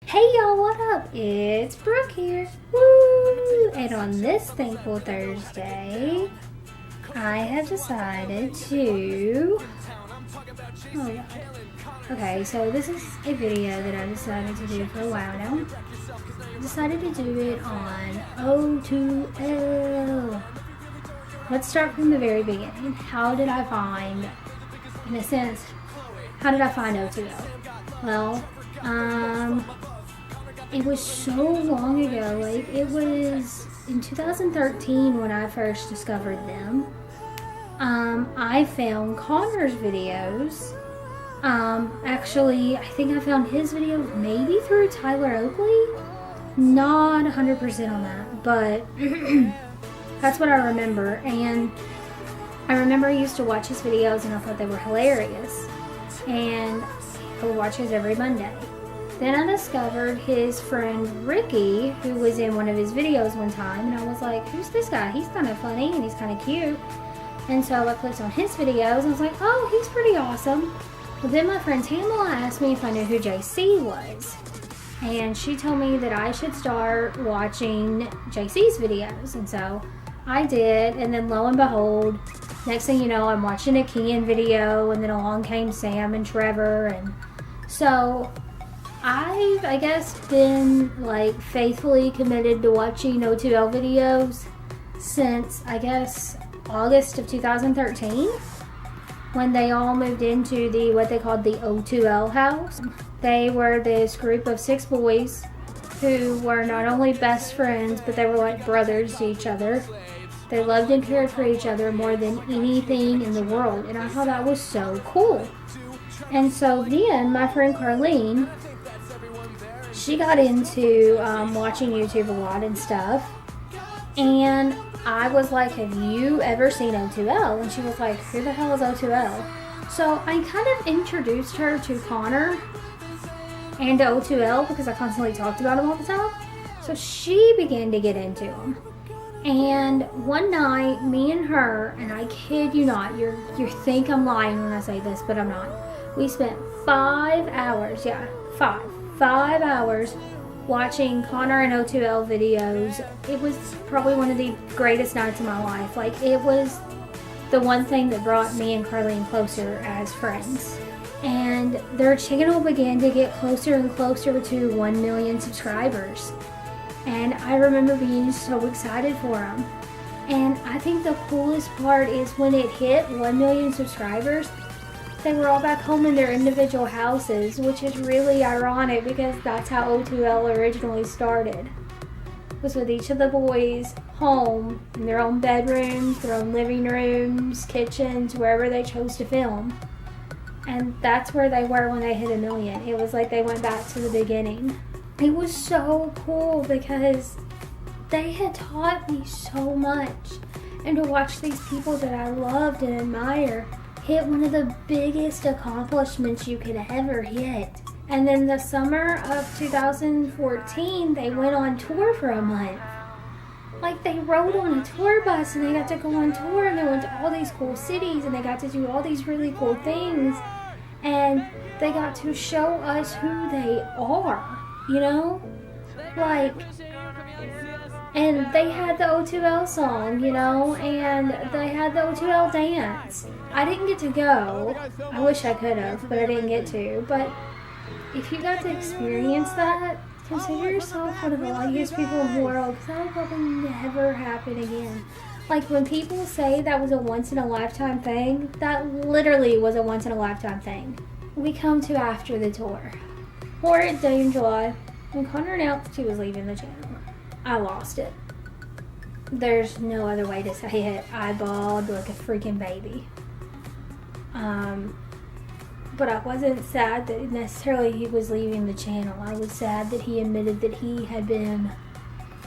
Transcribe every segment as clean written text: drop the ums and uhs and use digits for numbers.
Hey y'all, what up? It's Brooke here. Woo! And on this thankful Thursday, I have decided to... Oh god. Okay, so this is a video that I decided to do for a while now. I decided to do it on O2L. Let's start from the very beginning. How did I find, in a sense, how did I find O2L? Well, it was so long ago. Like, it was in 2013 when I first discovered them. I found Connor's videos. Actually, I think I found his videos maybe through Tyler Oakley. Not 100% on that, but that's what I remember. And I remember I used to watch his videos and I thought they were hilarious. And I would watch his every Monday. Then I discovered his friend Ricky, who was in one of his videos one time, and I was like, who's this guy? He's kind of funny and he's kind of cute. And so I clicked on his videos and I was like, oh, he's pretty awesome. But then my friend Tamala asked me if I knew who JC was. And she told me that I should start watching JC's videos. And so I did, and then lo and behold, next thing you know, I'm watching a Kian video, and then along came Sam and Trevor. And so I've, I guess, been like faithfully committed to watching O2L videos since, I guess, August of 2013, when they all moved into the what they called the O2L house. They were this group of 6 boys who were not only best friends, but they were like brothers to each other. They loved and cared for each other more than anything in the world, and I thought that was so cool. And so then my friend Carleen, she got into watching YouTube a lot and stuff, and I was like, have you ever seen O2L? And she was like, who the hell is O2L? So I kind of introduced her to Connor and to O2L because I constantly talked about him all the time. So she began to get into him. And one night, me and her, and I kid you not, you think I'm lying when I say this, but I'm not. We spent 5 hours, five hours watching Connor and O2L videos. It was probably one of the greatest nights of my life. Like, it was the one thing that brought me and Carleen closer as friends. And their channel began to get closer and closer to 1 million subscribers. And I remember being so excited for them. And I think the coolest part is when it hit 1 million subscribers, they were all back home in their individual houses, which is really ironic because that's how O2L originally started. It was with each of the boys home in their own bedrooms, their own living rooms, kitchens, wherever they chose to film. And that's where they were when they hit 1 million. It was like they went back to the beginning. It was so cool because they had taught me so much. And to watch these people that I loved and admire hit one of the biggest accomplishments you could ever hit. And then the summer of 2014, they went on tour for a month. Like, they rode on a tour bus and they got to go on tour and they went to all these cool cities and they got to do all these really cool things. And they got to show us who they are, you know? Like, and they had the O2L song, you know, and they had the O2L dance. I didn't get to go. I wish I could have, but I didn't get to. But if you got to experience that, consider yourself one of the luckiest people in the world, because that will probably never happen again. Like, when people say that was a once-in-a-lifetime thing, that literally was a once-in-a-lifetime thing. We come to after the tour. 4th day in July, when Connor announced he was leaving the channel. I lost it. There's no other way to say it. I bawled like a freaking baby. But I wasn't sad that necessarily he was leaving the channel. I was sad that he admitted that he had been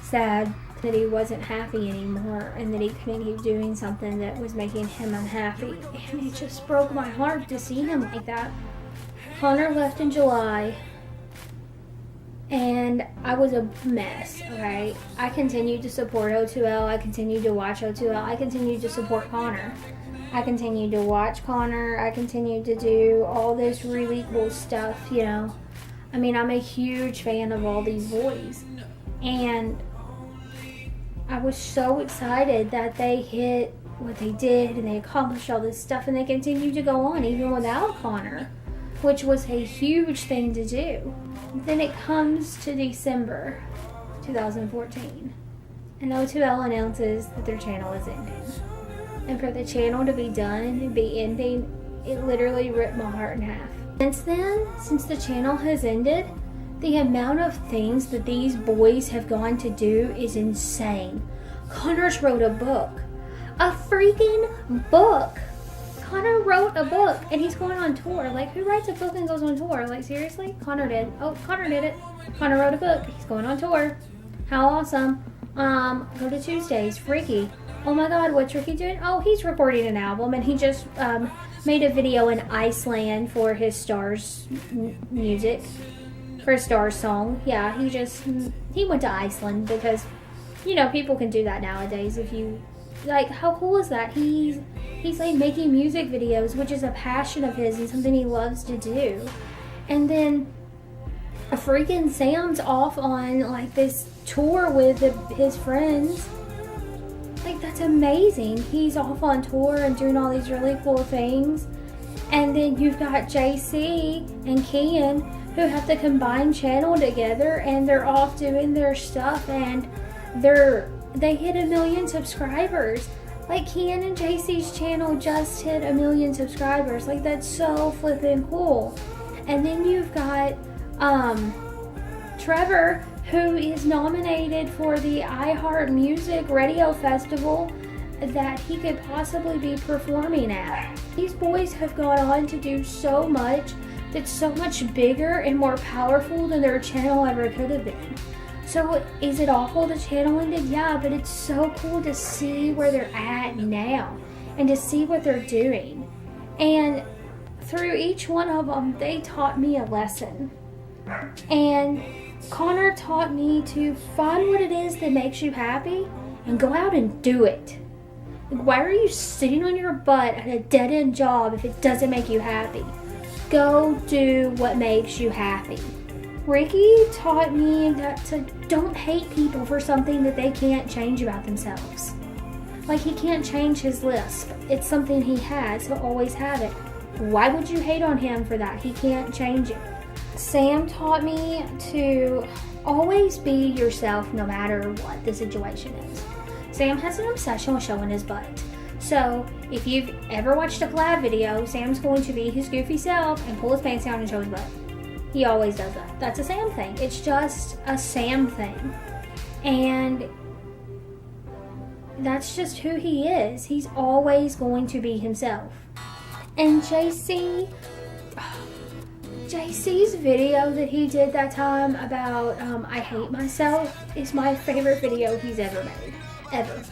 sad, that he wasn't happy anymore, and that he couldn't keep doing something that was making him unhappy. And it just broke my heart to see him like that. Connor left in July. And I was a mess, okay? I continued to support O2L. I continued to watch O2L. I continued to support Connor. I continued to watch Connor. I continued to do all this really cool stuff, you know. I mean, I'm a huge fan of all these boys. And I was so excited that they hit what they did and they accomplished all this stuff and they continued to go on even without Connor, which was a huge thing to do. Then it comes to December 2014 and O2L announces that their channel is ending. And for the channel to be done and be ending, it literally ripped my heart in half. Since then, since the channel has ended, the amount of things that these boys have gone to do is insane. Connor's wrote a book. A freaking book! Connor wrote a book and he's going on tour. Like, who writes a book and goes on tour? Like, seriously? Connor did. Oh, Connor did it. Connor wrote a book. He's going on tour. How awesome. Go to Tuesdays. Ricky. Oh my god, what's Ricky doing? Oh, he's recording an album and he just made a video in Iceland for his Stars music. For a Stars song. Yeah, he went to Iceland because, you know, people can do that nowadays if you, like, how cool is that? He's like making music videos, which is a passion of his and something he loves to do. And then a freaking Sam's off on like this tour with his friends. Like, that's amazing. He's off on tour and doing all these really cool things. And then you've got JC and Ken who have the combined channel together and they're off doing their stuff and they hit 1 million subscribers. Like, Ken and JC's channel just hit 1 million subscribers. Like, that's so flippin' cool. And then you've got Trevor, who is nominated for the iHeart Music Radio Festival that he could possibly be performing at. These boys have gone on to do so much that's so much bigger and more powerful than their channel ever could have been. So is it awful the channel ended? Yeah, but it's so cool to see where they're at now and to see what they're doing. And through each one of them, they taught me a lesson. And Connor taught me to find what it is that makes you happy and go out and do it. Like, why are you sitting on your butt at a dead-end job if it doesn't make you happy? Go do what makes you happy. Ricky taught me that to don't hate people for something that they can't change about themselves. Like, he can't change his lisp. It's something he has. He'll always have it. Why would you hate on him for that? He can't change it. Sam taught me to always be yourself no matter what the situation is. Sam has an obsession with showing his butt. So if you've ever watched a collab video, Sam's going to be his goofy self and pull his pants down and show his butt. He always does that. That's a Sam thing. It's just a Sam thing. And that's just who he is. He's always going to be himself. And JC's video that he did that time about I hate myself is my favorite video he's ever made. Ever.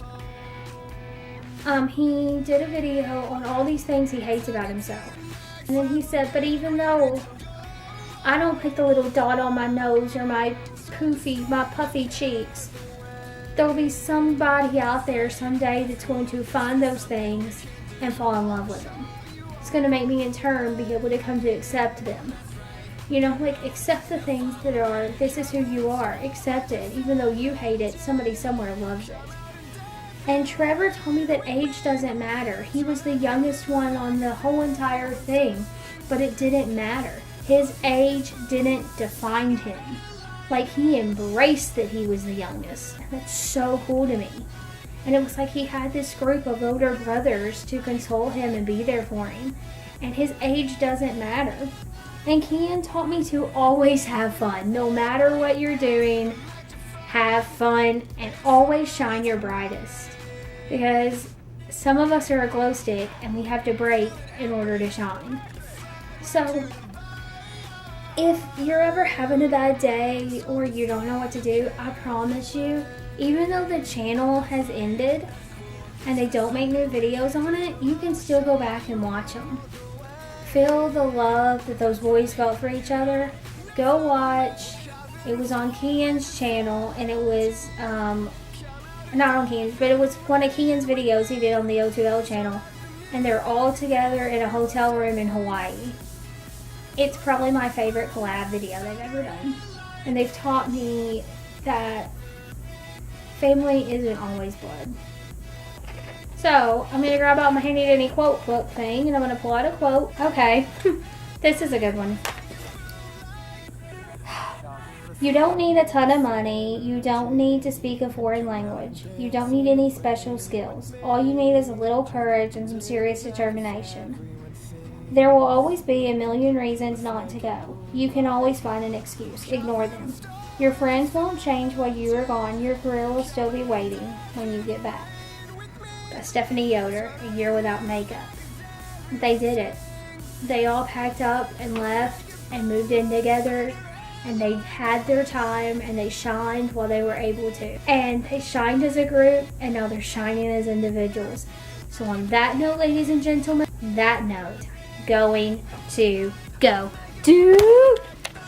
He did a video on all these things he hates about himself. And then he said, but even though I don't put the little dot on my nose or my puffy cheeks, there'll be somebody out there someday that's going to find those things and fall in love with them. It's going to make me in turn be able to come to accept them. You know, like, accept the things that are, this is who you are. Accept it. Even though you hate it, somebody somewhere loves it. And Trevor told me that age doesn't matter. He was the youngest one on the whole entire thing, but it didn't matter. His age didn't define him. Like, he embraced that he was the youngest. That's so cool to me. And it was like he had this group of older brothers to console him and be there for him. And his age doesn't matter. And Ken taught me to always have fun. No matter what you're doing, have fun and always shine your brightest. Because some of us are a glow stick and we have to break in order to shine. So if you're ever having a bad day or you don't know what to do, I promise you, even though the channel has ended and they don't make new videos on it, you can still go back and watch them. Feel the love that those boys felt for each other. Go watch. It was on Ken's channel, and it was, not on Ken's, but it was one of Ken's videos he did on the O2L channel. And they're all together in a hotel room in Hawaii. it's probably my favorite collab video they've ever done. And they've taught me that family isn't always blood. So, I'm going to grab out my handy dandy quote book thing, and I'm going to pull out a quote. Okay, this is a good one. You don't need a ton of money. You don't need to speak a foreign language. You don't need any special skills. All you need is a little courage and some serious determination. There will always be a million reasons not to go. You can always find an excuse. Ignore them. Your friends won't change while you are gone. Your career will still be waiting when you get back. By Stephanie Yoder, A Year Without Makeup. They did it. They all packed up and left and moved in together. And they had their time, and they shined while they were able to. And they shined as a group, and now they're shining as individuals. So on that note, ladies and gentlemen, going to go to